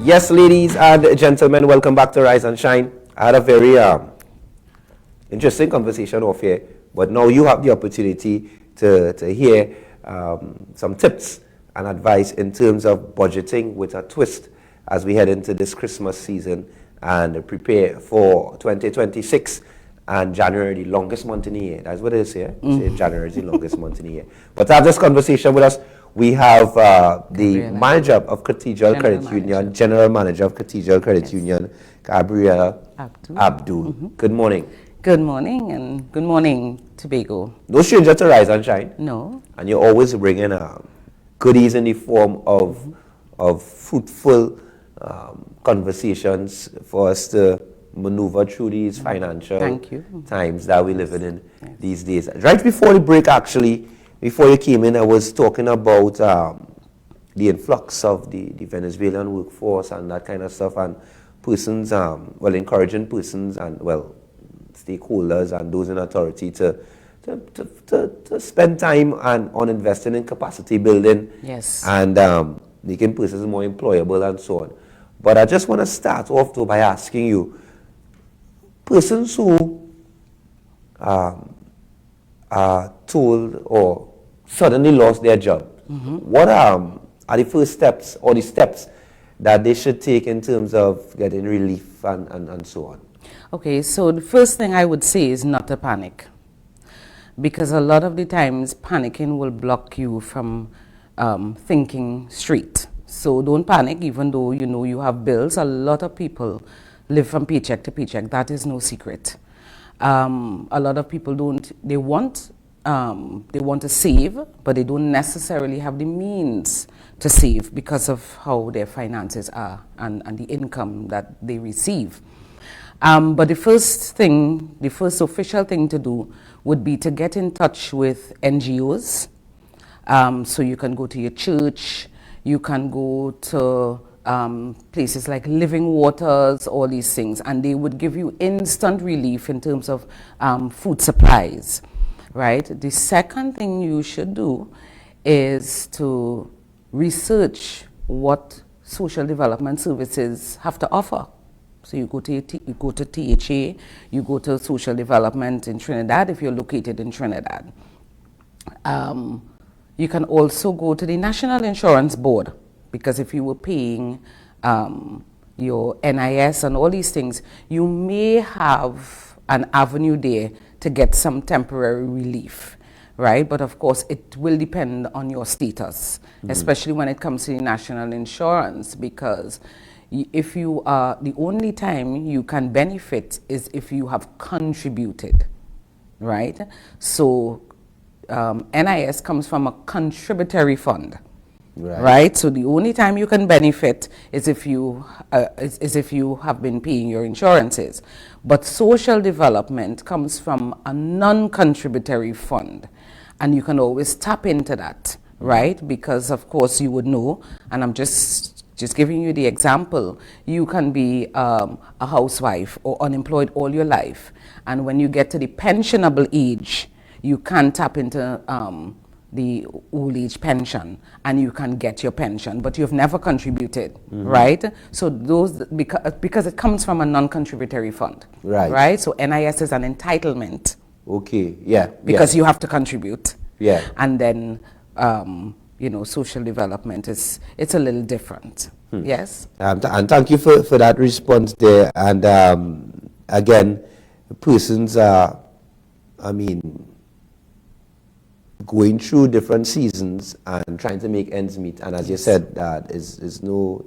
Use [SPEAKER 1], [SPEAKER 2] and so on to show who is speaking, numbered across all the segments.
[SPEAKER 1] Yes, ladies and gentlemen, welcome back to Rise and Shine. I had a very interesting conversation off here, but now you have the opportunity to hear some tips and advice in terms of budgeting with a twist as we head into this Christmas season and prepare for 2026 and January, the longest month in the year. That's what it is here. January is the longest month in the year. But to have this conversation with us, we have the Manager of Cathedral Credit Union, General Manager of Cathedral Credit Union, Gabriella Abdool. Good morning.
[SPEAKER 2] Good morning, and good morning, Tobago.
[SPEAKER 1] No stranger to Rise and Shine.
[SPEAKER 2] No.
[SPEAKER 1] And you're always bringing goodies in the form of fruitful conversations for us to maneuver through these financial times that we're living in these days. Right before the break, actually, before you came in, I was talking about the influx of the Venezuelan workforce and that kind of stuff, and persons, encouraging persons and, stakeholders and those in authority to spend time on investing in capacity building and making persons more employable and so on. But I just want to start off though by asking you, persons who are told or suddenly lost their job, what are the first steps or the steps that they should take in terms of getting relief and so on?
[SPEAKER 2] Okay, so the first thing I would say is not to panic, because a lot of the times panicking will block you from thinking straight. So don't panic, even though you know you have bills. A lot of people live from paycheck to paycheck. That is no secret. A lot of people they want to save, but they don't necessarily have the means to save because of how their finances are and the income that they receive. But the first official thing to do would be to get in touch with NGOs. So you can go to your church, you can go to places like Living Waters, all these things, and they would give you instant relief in terms of food supplies, right? The second thing you should do is to research what social development services have to offer. So you go to THA, you go to social development in Trinidad if you're located in Trinidad. You can also go to the National Insurance Board, because if you were paying your NIS and all these things, you may have an avenue there to get some temporary relief, right? But of course, it will depend on your status, especially when it comes to the national insurance, because if you are, the only time you can benefit is if you have contributed, right? So NIS comes from a contributory fund, right? So the only time you can benefit is if you have been paying your insurances. But social development comes from a non-contributory fund, and you can always tap into that, right? Because of course you would know, and I'm just giving you the example, you can be a housewife or unemployed all your life, and when you get to the pensionable age, you can tap into the old age pension and you can get your pension, but you've never contributed, right? So those, because it comes from a non-contributory fund, right? So NIS is an entitlement.
[SPEAKER 1] Okay, yeah.
[SPEAKER 2] Because you have to contribute.
[SPEAKER 1] Yeah.
[SPEAKER 2] And then, social development it's a little different. Yes.
[SPEAKER 1] And thank you for that response there. And again, persons are, going through different seasons and trying to make ends meet. And as you said, that is no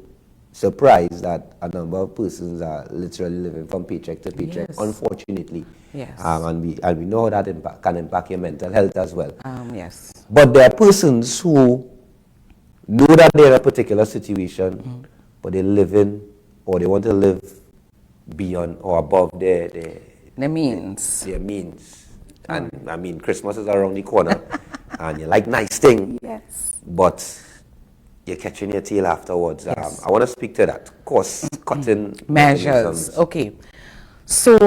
[SPEAKER 1] surprise that a number of persons are literally living from paycheck to paycheck, unfortunately.
[SPEAKER 2] Yes.
[SPEAKER 1] And we know that can impact your mental health as well.
[SPEAKER 2] Yes.
[SPEAKER 1] But there are persons who know that they're in a particular situation, but they live in, or they want to live beyond or above their means. Their means. And Christmas is around the corner, and you like nice things, but you're catching your tail afterwards. I want to speak to that cost-cutting
[SPEAKER 2] measures. Okay, so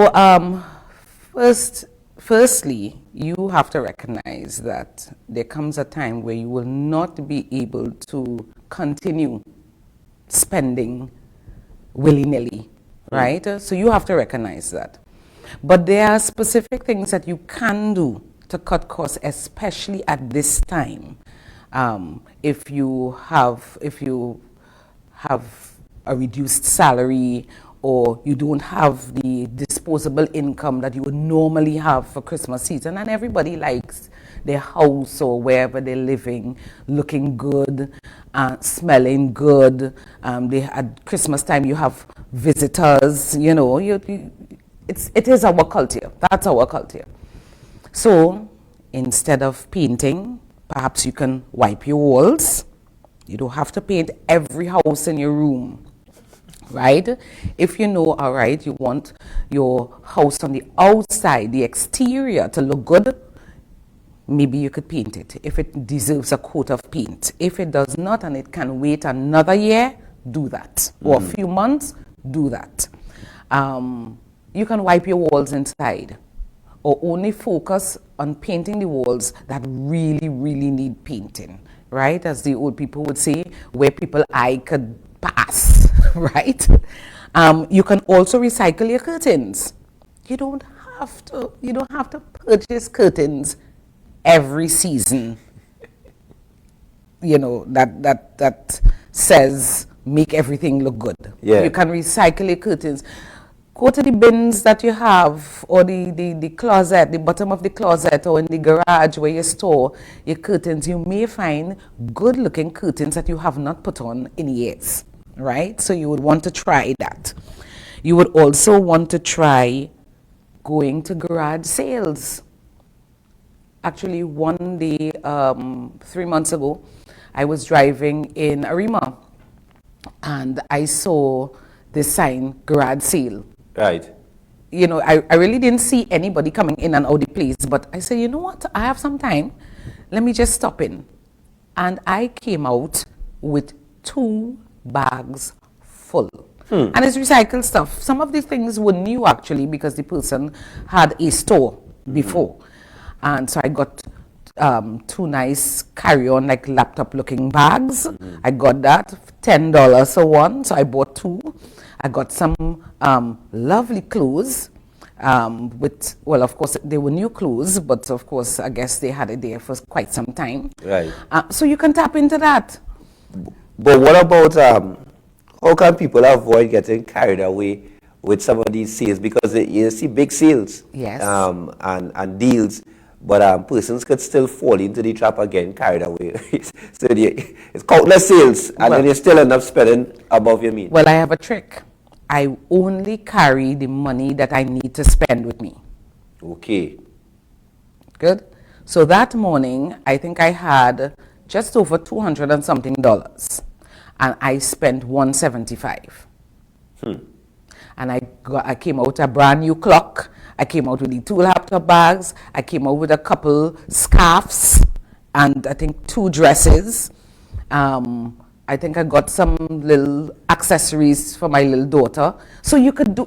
[SPEAKER 2] firstly, you have to recognize that there comes a time where you will not be able to continue spending willy-nilly, right? So you have to recognize that. But there are specific things that you can do to cut costs, especially at this time. If you have a reduced salary, or you don't have the disposable income that you would normally have for Christmas season, and everybody likes their house or wherever they're living looking good, smelling good. At Christmas time you have visitors, it is our culture. That's our culture. So instead of painting, perhaps you can wipe your walls. You don't have to paint every house in your room, right? If you know, all right, you want your house on the outside, the exterior to look good, maybe you could paint it if it deserves a coat of paint. If it does not and it can wait another year, do that. Or a few months, do that. You can wipe your walls inside, or only focus on painting the walls that really, really need painting, right? As the old people would say, where people eye could pass, right? You can also recycle your curtains. You don't have to purchase curtains every season. That says make everything look good.
[SPEAKER 1] Yeah.
[SPEAKER 2] You can recycle your curtains. Go to the bins that you have, or the closet, the bottom of the closet, or in the garage where you store your curtains. You may find good looking curtains that you have not put on in years, right? So you would want to try that. You would also want to try going to garage sales. Actually, one day, 3 months ago, I was driving in Arima, and I saw this sign, garage sale.
[SPEAKER 1] Right.
[SPEAKER 2] I really didn't see anybody coming in and out the place, but I said, you know what, I have some time, let me just stop in. And I came out with 2 bags full. And it's recycled stuff. Some of these things were new actually, because the person had a store before. And so I got 2 nice carry-on, like laptop-looking bags. I got that, $10 for one, so I bought 2. I got some lovely clothes of course, they were new clothes, but of course, I guess they had it there for quite some time.
[SPEAKER 1] Right.
[SPEAKER 2] So you can tap into that.
[SPEAKER 1] But what about, how can people avoid getting carried away with some of these sales? Because you see big sales,
[SPEAKER 2] yes,
[SPEAKER 1] and deals, but persons could still fall into the trap again, carried away. So it's countless sales, and then you still end up spending above your means.
[SPEAKER 2] Well, I have a trick. I only carry the money that I need to spend with me.
[SPEAKER 1] Okay.
[SPEAKER 2] Good. So that morning, I think I had just over $200 and something, and I spent $175. And I came out a brand new clock. I came out with the 2 laptop bags. I came out with a couple scarves, and I think 2 dresses. I think I got some little accessories for my little daughter. So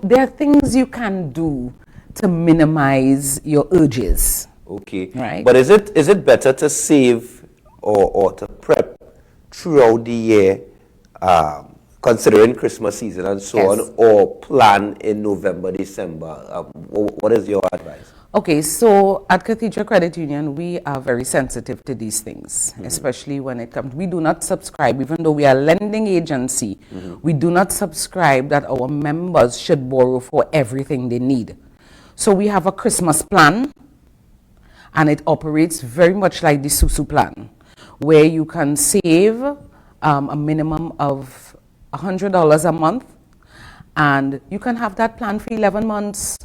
[SPEAKER 2] there are things you can do to minimize your urges.
[SPEAKER 1] Okay.
[SPEAKER 2] Right.
[SPEAKER 1] But is it better to save or to prep throughout the year, considering Christmas season and so
[SPEAKER 2] Yes.
[SPEAKER 1] on, or plan in November, December? What is your advice?
[SPEAKER 2] Okay, so at Cathedral Credit Union, we are very sensitive to these things, especially when it comes. We do not subscribe, even though we are a lending agency, we do not subscribe that our members should borrow for everything they need. So we have a Christmas plan, and it operates very much like the Susu plan, where you can save a minimum of $100 a month, and you can have that plan for 11 months.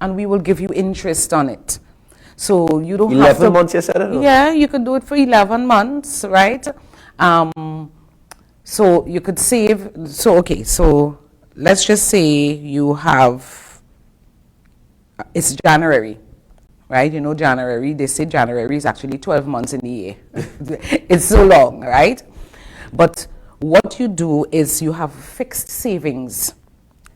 [SPEAKER 2] And we will give you interest on it. So you don't have to...
[SPEAKER 1] 11 months, you said?
[SPEAKER 2] Yeah, you could do it for 11 months, right? So you could save... So let's just say you have... It's January, right? January, they say January is actually 12 months in the year. It's so long, right? But what you do is you have fixed savings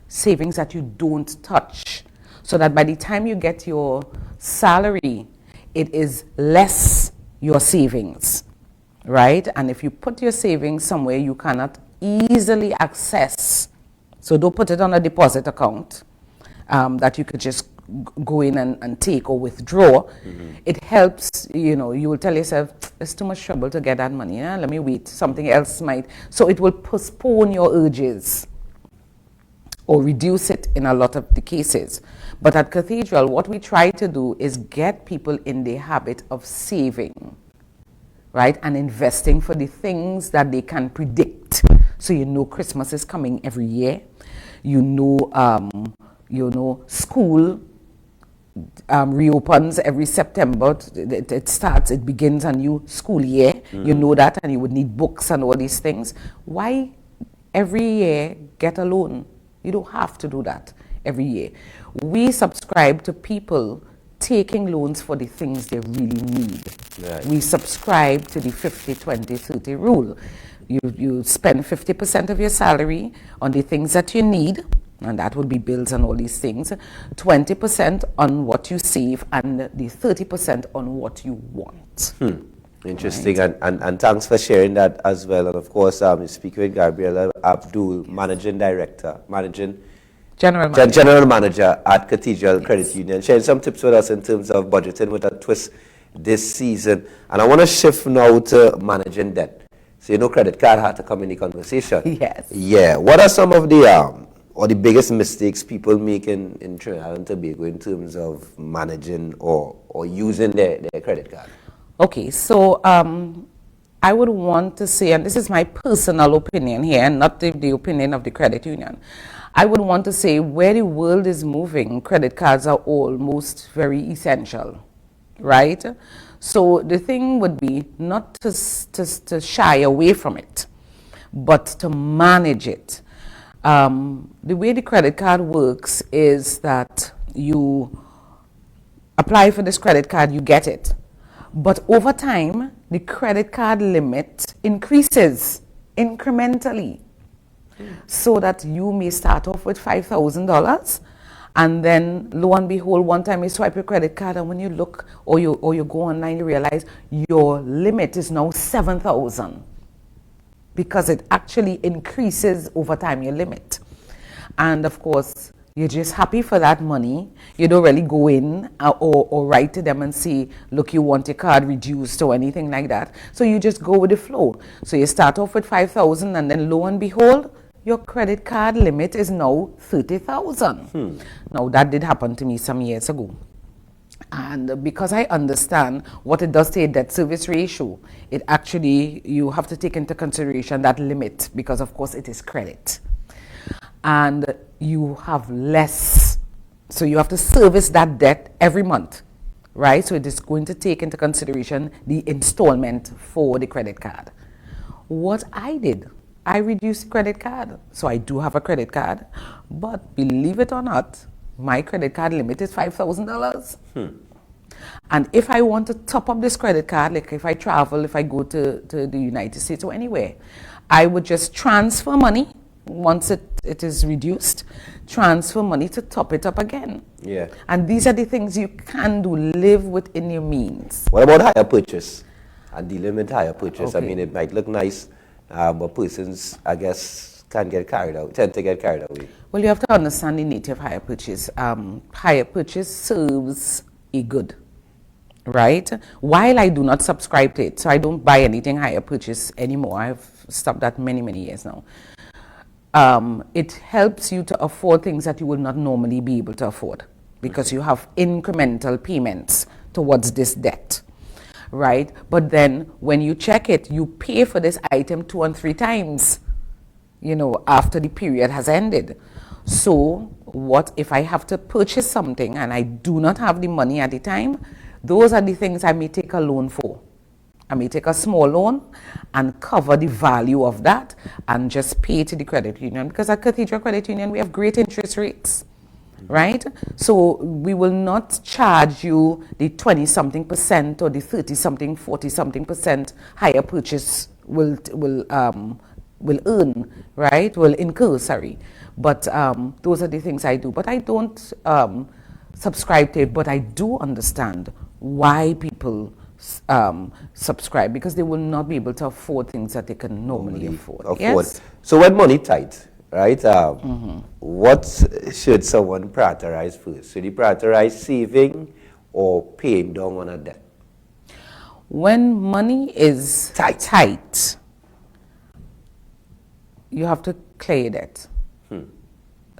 [SPEAKER 2] that you don't touch. So that by the time you get your salary, it is less your savings, right? And if you put your savings somewhere you cannot easily access, So don't put it on a deposit account that you could just go in and take or withdraw. It helps, you know, you will tell yourself, it's too much trouble to get that money. Let me wait, something else might. So it will postpone your urges or reduce it in a lot of the cases. But at Cathedral, what we try to do is get people in the habit of saving, right, and investing for the things that they can predict. So you know Christmas is coming every year. You know school reopens every September. It begins a new school year. You know that, and you would need books and all these things. Why every year get a loan? You don't have to do that every year. We subscribe to people taking loans for the things they really need. Right. We subscribe to the 50-20-30 rule. You spend 50% of your salary on the things that you need, and that would be bills and all these things, 20% on what you save, and the 30% on what you want.
[SPEAKER 1] Interesting, right. and thanks for sharing that as well. And of course, speaking with Gabriella Abdool, General Manager at Cathedral Credit Union, sharing some tips with us in terms of budgeting with a twist this season. And I want to shift now to managing debt. So you know credit card had to come in the conversation.
[SPEAKER 2] Yes.
[SPEAKER 1] Yeah. What are some of the or the biggest mistakes people make in Trinidad and Tobago in terms of managing or using their credit card?
[SPEAKER 2] Okay, so I would want to say, and this is my personal opinion here, not the opinion of the credit union, I would want to say where the world is moving, credit cards are almost very essential, right? So the thing would be not to shy away from it, but to manage it. The way the credit card works is that you apply for this credit card, you get it. But over time, the credit card limit increases incrementally. So that you may start off with $5,000, and then lo and behold, one time you swipe your credit card, and when you look or you go online, you realize your limit is now $7,000, because it actually increases over time, your limit. And of course, you're just happy for that money. You don't really go in or write to them and say, look, you want your card reduced or anything like that. So you just go with the flow. So you start off with $5,000, and then lo and behold, your credit card limit is now $30,000. Now that did happen to me some years ago. And because I understand what it does to a debt service ratio, it actually, you have to take into consideration that limit, because of course it is credit. And you have less, so you have to service that debt every month, right? So it is going to take into consideration the installment for the credit card. What I did, I reduced the credit card. So I do have a credit card, but believe it or not, my credit card limit is $5,000. And if I want to top up this credit card, like if I travel, if I go to the United States or anywhere, I would just transfer money. Once it is reduced, transfer money to top it up again.
[SPEAKER 1] Yeah.
[SPEAKER 2] And these are the things you can do, live within your means.
[SPEAKER 1] What about hire purchase and dealing with hire purchase?
[SPEAKER 2] Okay.
[SPEAKER 1] I mean, it might look nice, but persons, I guess, tend to get carried away.
[SPEAKER 2] Well, you have to understand the nature of hire purchase. Hire purchase serves a good, right? While I do not subscribe to it, so I don't buy anything hire purchase anymore. I've stopped that many years now. It helps you to afford things that you will not normally be able to afford, because you have incremental payments towards this debt, right? But then when you check it, you pay for this item 2 and 3 times, you know, after the period has ended. So what if I have to purchase something and I do not have the money at the time? Those are the things I may take a loan for. I may take a small loan and cover the value of that and just pay to the credit union, because at Cathedral Credit Union we have great interest rates, right? So we will not charge you the 20-something% or the 30-something, 40-something % higher purchase will earn, right? Will incur, sorry. But those are the things I do. But I don't subscribe to it, but I do understand why people subscribe, because they will not be able to afford things that they can normally afford.
[SPEAKER 1] Yes? So when money tight, right? What should someone prioritize first? Should he prioritize saving or paying down on a debt?
[SPEAKER 2] When money is tight, you have to clear debt.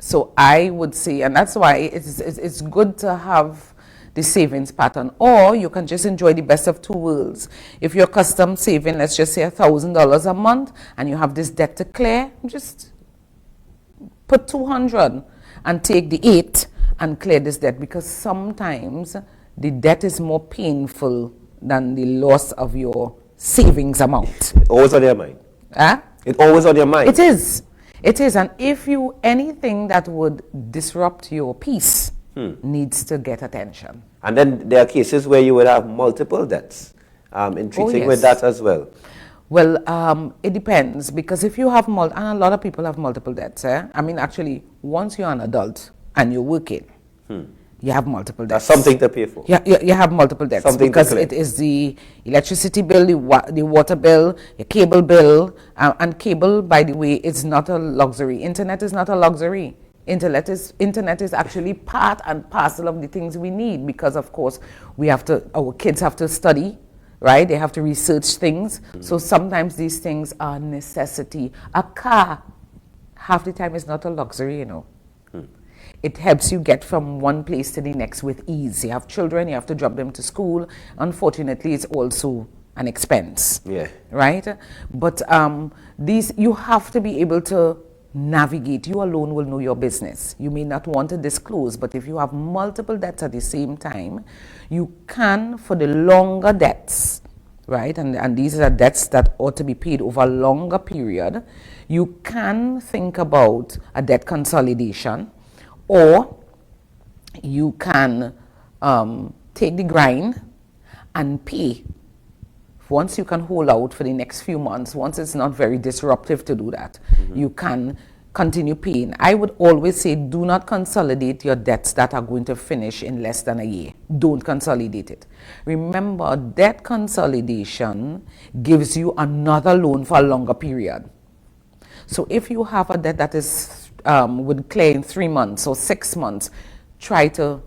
[SPEAKER 2] So I would say, and that's why it's good to have the savings pattern, or you can just enjoy the best of two worlds. If you're custom saving, let's just say $1,000 a month, and you have this debt to clear, just put 200 and take the 8 and clear this debt, because sometimes the debt is more painful than the loss of your savings amount.
[SPEAKER 1] Always on your mind.
[SPEAKER 2] Huh?
[SPEAKER 1] It's always on your mind.
[SPEAKER 2] It is. It is. And if you, anything that would disrupt your peace needs to get attention.
[SPEAKER 1] And then there are cases where you would have multiple debts in treating with that as well.
[SPEAKER 2] Well, it depends, because if you have and a lot of people have multiple debts. I mean, actually, once you're an adult and you're working, you have multiple debts.
[SPEAKER 1] That's something to pay for.
[SPEAKER 2] Yeah, you have multiple debts,
[SPEAKER 1] something
[SPEAKER 2] because it is the electricity bill, the water bill, your cable bill, and cable, by the way, is not a luxury. Internet is not a luxury. Internet is actually part and parcel of the things we need, because of course our kids have to study, right? They have to research things. So sometimes these things are necessity. A car, half the time, is not a luxury, you know. It helps you get from one place to the next with ease. You have children, you have to drop them to school. Unfortunately, it's also an expense.
[SPEAKER 1] Yeah.
[SPEAKER 2] Right? But these, you have to be able to navigate. You alone will know your business. You may not want to disclose, but if you have multiple debts at the same time, you can, for the longer debts, right, and these are debts that ought to be paid over a longer period, you can think about a debt consolidation, or you can take the grind and pay. Once you can hold out for the next few months, once it's not very disruptive to do that, you can continue paying. I would always say, do not consolidate your debts that are going to finish in less than a year. Don't consolidate it. Remember, debt consolidation gives you another loan for a longer period. So if you have a debt that is would clear in 3 months or 6 months, try to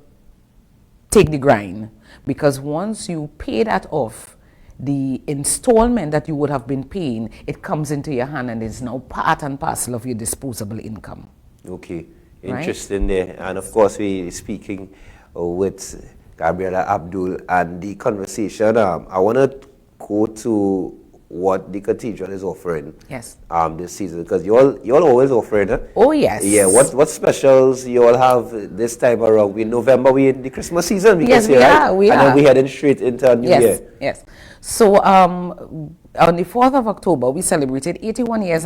[SPEAKER 2] take the grind, because once you pay that off, the installment that you would have been paying, it comes into your hand and is now part and parcel of your disposable income.
[SPEAKER 1] Okay, interesting there. And of course, we're speaking with Gabriella Abdool, and the conversation, I want to go to what the cathedral is offering this season, because you all always offering it.
[SPEAKER 2] Oh yes.
[SPEAKER 1] Yeah, what specials you all have this time around? In November we in the Christmas season,
[SPEAKER 2] yes, we are.
[SPEAKER 1] And then we heading straight into a new year.
[SPEAKER 2] Yes. So on the 4th of October we celebrated 81 years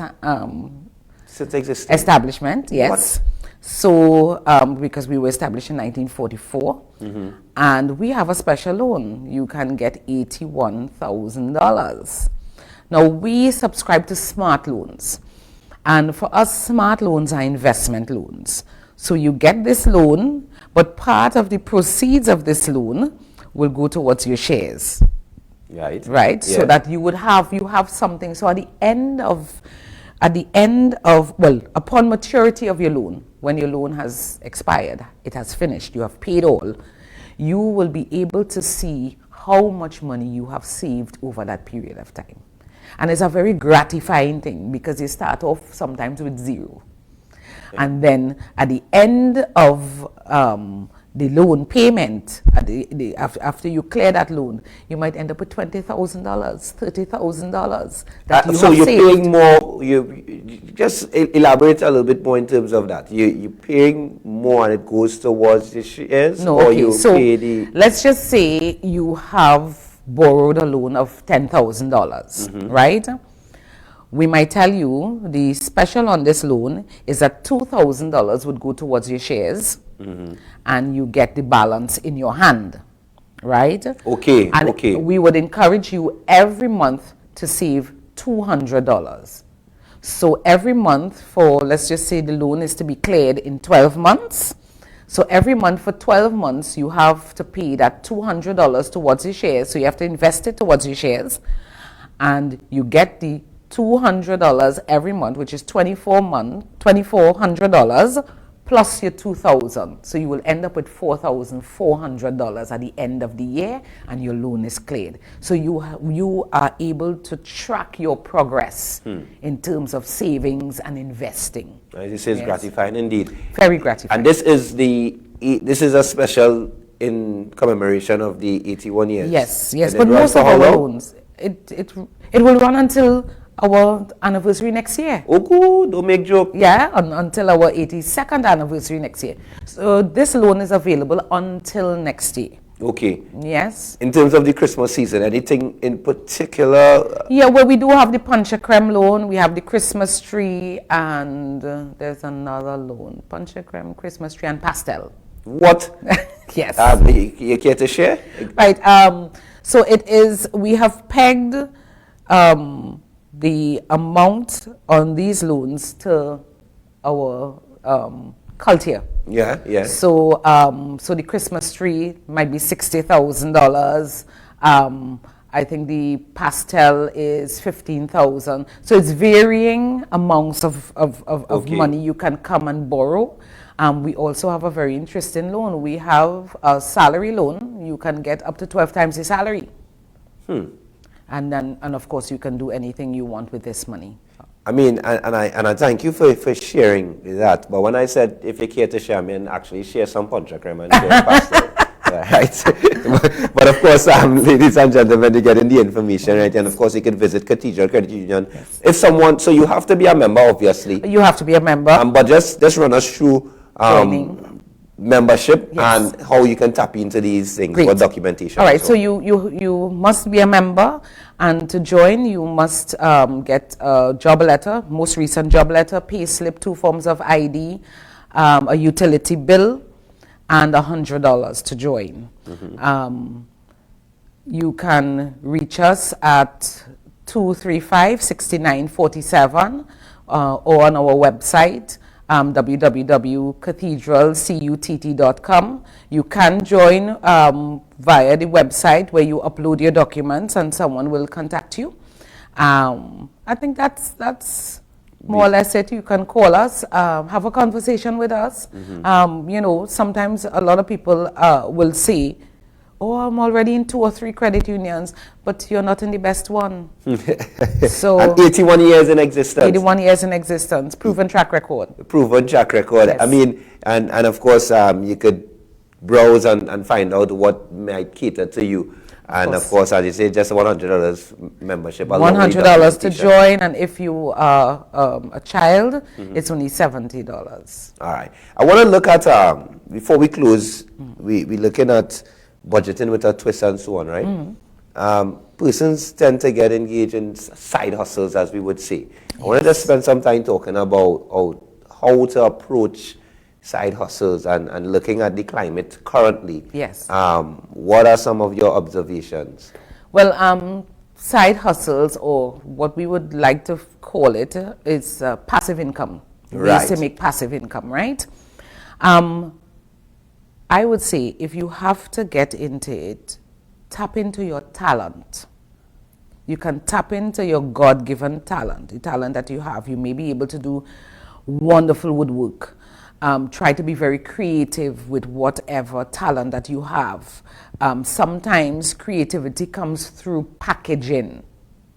[SPEAKER 2] establishment. Yes. What? So because we were established in 1944, and we have a special loan. You can get $81,000. Now, we subscribe to smart loans, and for us, smart loans are investment loans. So you get this loan, but part of the proceeds of this loan will go towards your shares. Right? Yeah. So that you have something. So at the end of, upon maturity of your loan, when your loan has expired, it has finished, you have paid all, you will be able to see how much money you have saved over that period of time. And it's a very gratifying thing, because you start off sometimes with zero. Yeah. And then at the end of the loan payment, after you clear that loan, you might end up with $20,000, $30,000 that you have saved. So you're paying more. You just elaborate a little bit more in terms of that. You're paying more and it goes towards the shares? No, okay. So let's just say you have borrowed a loan of $10,000, right? We might tell you the special on this loan is that $2,000 would go towards your shares, and you get the balance in your hand, right?
[SPEAKER 1] Okay.
[SPEAKER 2] And we would encourage you every month to save $200. So every month for, let's just say the loan is to be cleared in 12 months. So every month for 12 months, you have to pay that $200 towards your shares. So you have to invest it towards your shares, and you get the $200 every month, which is $2,400 plus your $2,000. So you will end up with $4,400 at the end of the year, and your loan is cleared. So you are able to track your progress in terms of savings and investing.
[SPEAKER 1] This is gratifying indeed.
[SPEAKER 2] Very gratifying.
[SPEAKER 1] And this is a special in commemoration of the 81 years.
[SPEAKER 2] Yes, yes.
[SPEAKER 1] And
[SPEAKER 2] But most of our
[SPEAKER 1] long?
[SPEAKER 2] loans, it will run until our anniversary next year.
[SPEAKER 1] Oh, good. Don't make joke.
[SPEAKER 2] Yeah, until our 82nd anniversary next year. So this loan is available until next year.
[SPEAKER 1] Okay.
[SPEAKER 2] Yes.
[SPEAKER 1] In terms of the Christmas season, anything in particular?
[SPEAKER 2] Yeah, well, we do have the Punch a Creme loan, we have the Christmas tree, and there's another loan. Punch a Creme, Christmas tree, and pastel.
[SPEAKER 1] What?
[SPEAKER 2] Yes.
[SPEAKER 1] You care to share?
[SPEAKER 2] Right. So it is, we have pegged the amount on these loans to our cult year.
[SPEAKER 1] Yeah, yeah.
[SPEAKER 2] So so the Christmas tree might be $60,000. I think the pastel is $15,000. So it's varying amounts of
[SPEAKER 1] Okay.
[SPEAKER 2] money you can come and borrow. We also have a very interesting loan. We have a salary loan. You can get up to 12 times your salary. And of course you can do anything you want with this money.
[SPEAKER 1] I mean, and I thank you for sharing that. But when I said if you care to share, I mean actually share some punch creme and share pastel. Right. But of course, ladies and gentlemen, you're getting the information, right? And of course, you can visit Cathedral Credit Union.
[SPEAKER 2] Yes.
[SPEAKER 1] If someone, so you have to be a member, obviously.
[SPEAKER 2] You have to be a member.
[SPEAKER 1] But just run us through
[SPEAKER 2] Joining.
[SPEAKER 1] membership
[SPEAKER 2] Yes.
[SPEAKER 1] and how you can tap into these things
[SPEAKER 2] Great.
[SPEAKER 1] for documentation.
[SPEAKER 2] All right, so you must be a member, and to join you must get a job letter, most recent job letter, pay slip, 2 forms of ID, a utility bill, and $100 to join. You can reach us at 235-6947 or on our website, www.cathedralcutt.com. You can join via the website where you upload your documents and someone will contact you. I think that's more or less it. You can call us, have a conversation with us. You know, sometimes a lot of people will say, oh, I'm already in 2 or 3 credit unions, but you're not in the best one. So,
[SPEAKER 1] and 81 years in existence.
[SPEAKER 2] 81 years in existence, proven track record.
[SPEAKER 1] Proven track record.
[SPEAKER 2] Yes.
[SPEAKER 1] I mean, and of course, you could browse and find out what might cater to you. And of course, as you say, just $100 membership.
[SPEAKER 2] $100 to join, and if you are a child, it's only $70.
[SPEAKER 1] All right. I want to look at, before we close, we're looking at budgeting with a twist and so on, right? Persons tend to get engaged in side hustles, as we would say. I want to just spend some time talking about how to approach side hustles and looking at the climate currently.
[SPEAKER 2] Yes.
[SPEAKER 1] What are some of your observations?
[SPEAKER 2] Well, side hustles, or what we would like to call it, is passive income.
[SPEAKER 1] Right.
[SPEAKER 2] Ways to make passive income, right? I would say if you have to get into it, tap into your talent. You can tap into your God-given talent, the talent that you have. You may be able to do wonderful woodwork. Try to be very creative with whatever talent that you have. Sometimes creativity comes through packaging,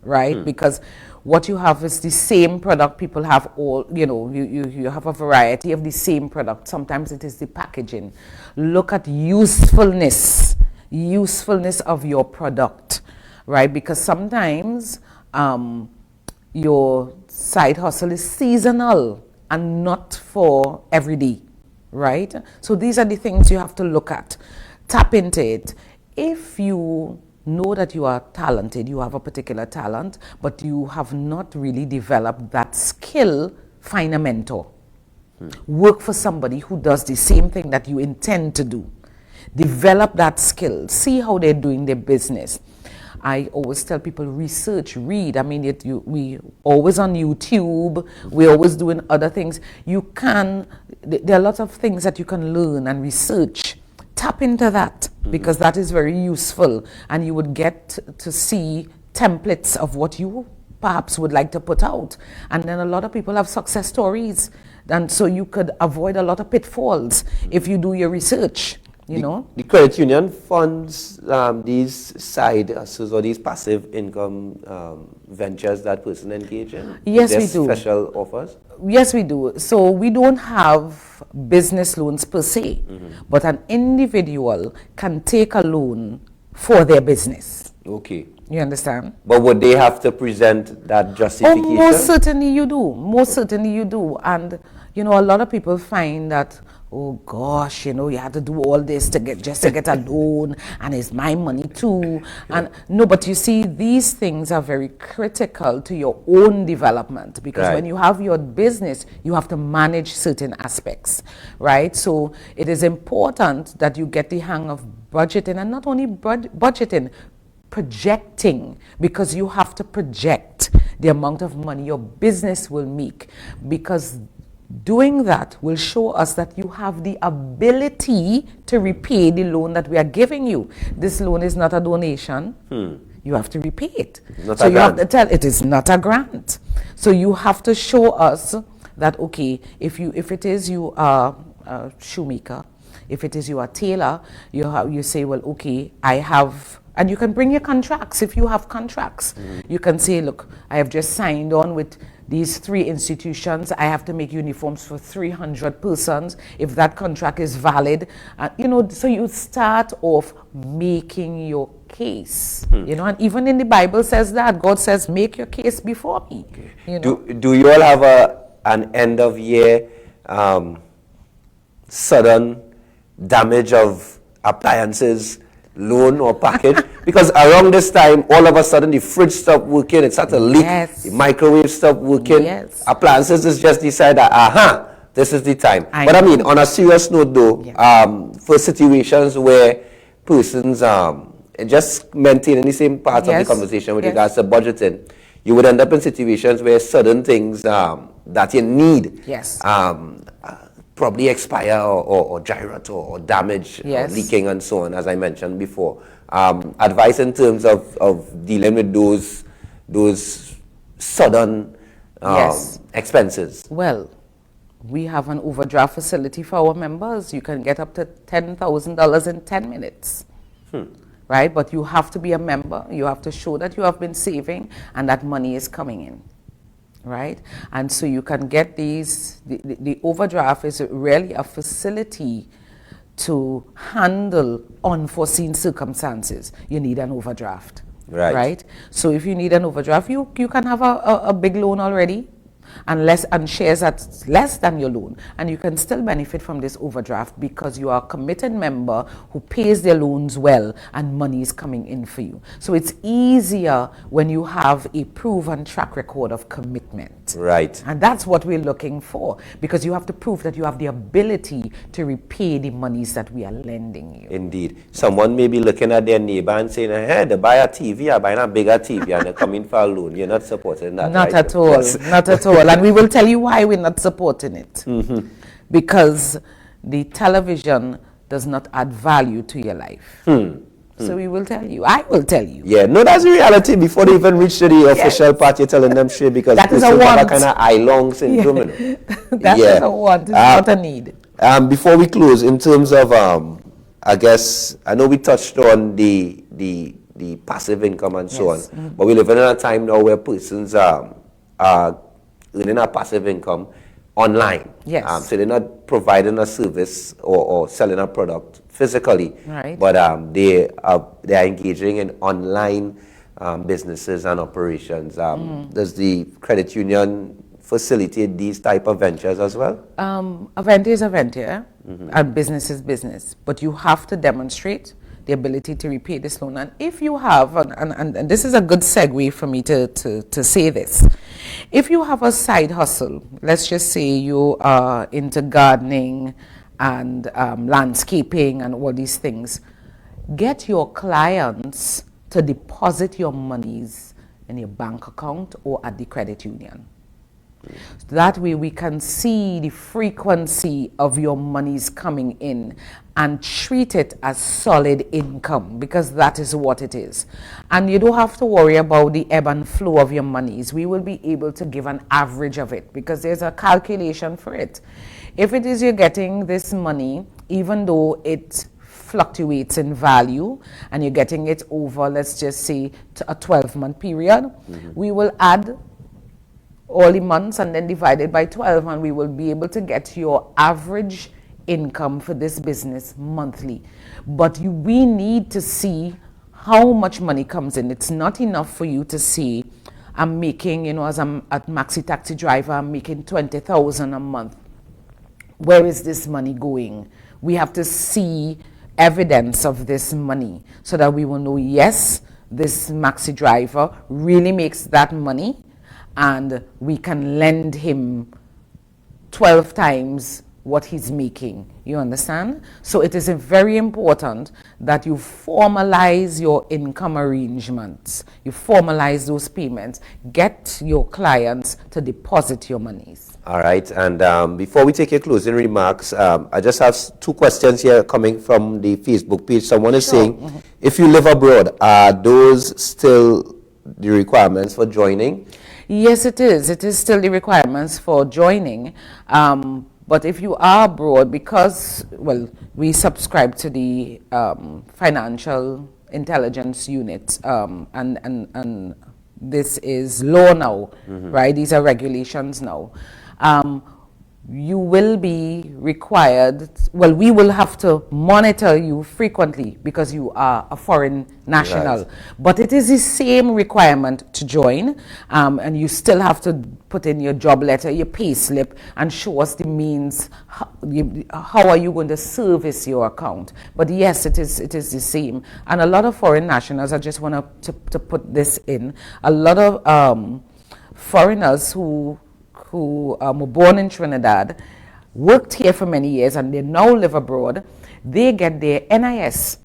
[SPEAKER 2] right? Because what you have is the same product. People have all, you know, you have a variety of the same product. Sometimes it is the packaging. Look at usefulness of your product, right? Because sometimes your side hustle is seasonal and not for every day, right? So these are the things you have to look at. Tap into it. If you know that you are talented, you have a particular talent, but you have not really developed that skill, find a mentor. Work for somebody who does the same thing that you intend to do. Develop that skill. See how they're doing their business. I always tell people, research, read. I mean, we always on YouTube. We're always doing other things. You can, there are lots of things that you can learn and research. Tap into that, because that is very useful. And you would get to see templates of what you perhaps would like to put out. And then a lot of people have success stories. And so you could avoid a lot of pitfalls if you do your research, you know. The
[SPEAKER 1] credit union funds these side hustles or these passive income ventures that person engage in?
[SPEAKER 2] Yes, we do.
[SPEAKER 1] Special offers?
[SPEAKER 2] Yes, we do. So we don't have business loans per se, but an individual can take a loan for their business.
[SPEAKER 1] Okay.
[SPEAKER 2] You understand?
[SPEAKER 1] But would they have to present that justification?
[SPEAKER 2] Oh, most certainly you do. Most certainly you do. And, you know, a lot of people find that, oh gosh, you know, you have to do all this to get a loan, and it's my money too. And no, but you see, these things are very critical to your own development, because when you have your business, you have to manage certain aspects, right? So it is important that you get the hang of budgeting, and not only budgeting, projecting, because you have to project the amount of money your business will make, because doing that will show us that you have the ability to repay the loan that we are giving you. This loan is not a donation. You have to repay it. So you have to tell it is not a grant. So you have to show us that, okay, if it is you are a shoemaker, if it is you are a tailor, you say, well, okay, I have. And you can bring your contracts if you have contracts. You can say, look, I have just signed on with these 3 institutions. I have to make uniforms for 300 persons. If that contract is valid, you know, so you start off making your case. You know, and even in the Bible says that. God says, make your case before me. Okay. You know?
[SPEAKER 1] Do you all have an end of year sudden damage of appliances loan or package? Because around this time, all of a sudden the fridge stopped working, it started to leak, the microwave stopped working, appliances is just decide that, this is the time. But I mean, on a serious note though, for situations where persons just maintaining the same part of the conversation with regards to budgeting, you would end up in situations where certain things that you need probably expire or gyrate or damage or leaking and so on, as I mentioned before. Advice in terms of dealing with those sudden expenses.
[SPEAKER 2] Well, we have an overdraft facility for our members. You can get up to $10,000 in 10 minutes. Right? But you have to be a member. You have to show that you have been saving and that money is coming in. Right? And so you can get these, the overdraft is really a facility to handle unforeseen circumstances. You need an overdraft. Right? So if you need an overdraft, you can have a big loan already, and shares at less than your loan, and you can still benefit from this overdraft because you are a committed member who pays their loans well and money is coming in for you. So it's easier when you have a proven track record of commitment.
[SPEAKER 1] Right.
[SPEAKER 2] And that's what we're looking for, because you have to prove that you have the ability to repay the monies that we are lending you.
[SPEAKER 1] Indeed. Someone may be looking at their neighbor and saying, hey, they buy a TV, I buy a bigger TV, and they're coming for a loan. You're not supporting that.
[SPEAKER 2] Not at all. Not at all. And we will tell you why we're not supporting it. Because the television does not add value to your life. So we will tell you. I will tell you.
[SPEAKER 1] Yeah, no, that's the reality. Before they even reach to the official part, you're telling them straight, because
[SPEAKER 2] that is a want.
[SPEAKER 1] Kind of eye-long syndrome.
[SPEAKER 2] That is a want. It's not a need.
[SPEAKER 1] Before we close, in terms of, I guess, I know we touched on the passive income and so on, but we live in a time now where persons are earning a passive income online. So they're not providing a service or selling a product physically, but they are engaging in online businesses and operations. Does the credit union facilitate these type of ventures as well?
[SPEAKER 2] A venture is a venture, and business is business, but you have to demonstrate the ability to repay this loan. And if you have, and this is a good segue for me to say this, if you have a side hustle, let's just say you are into gardening and landscaping and all these things, get your clients to deposit your monies in your bank account or at the credit union. That way we can see the frequency of your monies coming in and treat it as solid income, because that is what it is. And you don't have to worry about the ebb and flow of your monies. We will be able to give an average of it, because there's a calculation for it. If it is you're getting this money, even though it fluctuates in value and you're getting it over, let's just say, to a 12-month period, we will add all the months and then divide it by 12, and we will be able to get your average income for this business monthly. But we need to see how much money comes in. It's not enough for you to see, I'm making, as I'm a maxi taxi driver, I'm making 20,000 a month. Where is this money going? We have to see evidence of this money so that we will know, yes, this maxi driver really makes that money, and we can lend him 12 times what he's making. You understand? So it is very important that you formalize your income arrangements. You formalize those payments. Get your clients to deposit your monies.
[SPEAKER 1] All right. And before we take your closing remarks, I just have two questions here coming from the Facebook page. Someone is saying, if you live abroad, are those still the requirements for joining?
[SPEAKER 2] Yes, it is. It is still the requirements for joining. But if you are abroad, because, well, we subscribe to the Financial Intelligence Unit, and this is law now, right? These are regulations now. You will be required, well, we will have to monitor you frequently because you are a foreign national. Right. But it is the same requirement to join, and you still have to put in your job letter, your pay slip, and show us the means, how are you going to service your account. But yes, it is the same. And a lot of foreign nationals, I just want to put this in, a lot of foreigners who were born in Trinidad, worked here for many years, and they now live abroad, they get their NIS.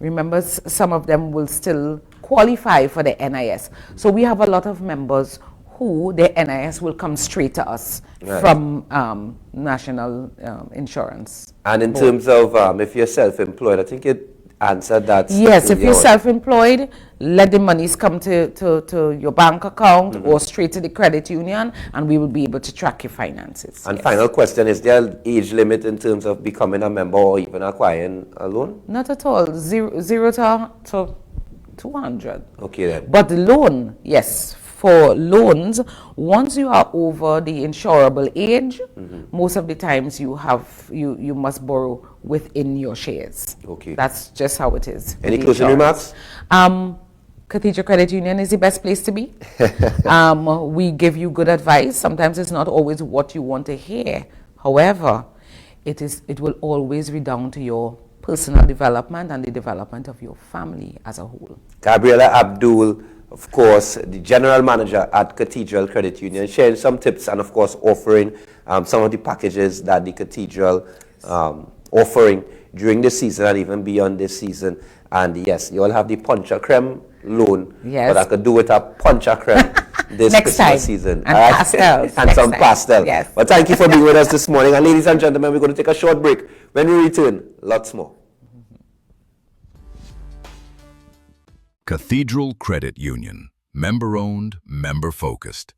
[SPEAKER 2] Remember, some of them will still qualify for the NIS. So we have a lot of members who their NIS will come straight to us from National Insurance.
[SPEAKER 1] And in terms of if you're self-employed, I think it answered that.
[SPEAKER 2] Yes, if you're self-employed, let the monies come to your bank account or straight to the credit union, and we will be able to track your finances.
[SPEAKER 1] And final question, is there an age limit in terms of becoming a member or even acquiring a loan?
[SPEAKER 2] Not at all. Zero to 200.
[SPEAKER 1] Okay then.
[SPEAKER 2] But the loan, yes. For loans, once you are over the insurable age, most of the times you must borrow within your shares.
[SPEAKER 1] Okay.
[SPEAKER 2] That's just how it is.
[SPEAKER 1] Any closing remarks?
[SPEAKER 2] Cathedral Credit Union is the best place to be. We give you good advice. Sometimes it's not always what you want to hear. However, it will always be down to your personal development and the development of your family as a whole.
[SPEAKER 1] Gabriella Abdool, of course, the General Manager at Cathedral Credit Union, sharing some tips and, of course, offering some of the packages that the Cathedral offering during the season and even beyond this season. And yes, you all have the Puncha Creme loan, but I could do with a Puncha Creme this Christmas season.
[SPEAKER 2] And pastels.
[SPEAKER 1] And some pastel.
[SPEAKER 2] Yes.
[SPEAKER 1] But thank you for being with us this morning. And ladies and gentlemen, we're going to take a short break. When we return, lots more.
[SPEAKER 3] Cathedral Credit Union. Member-owned, member-focused.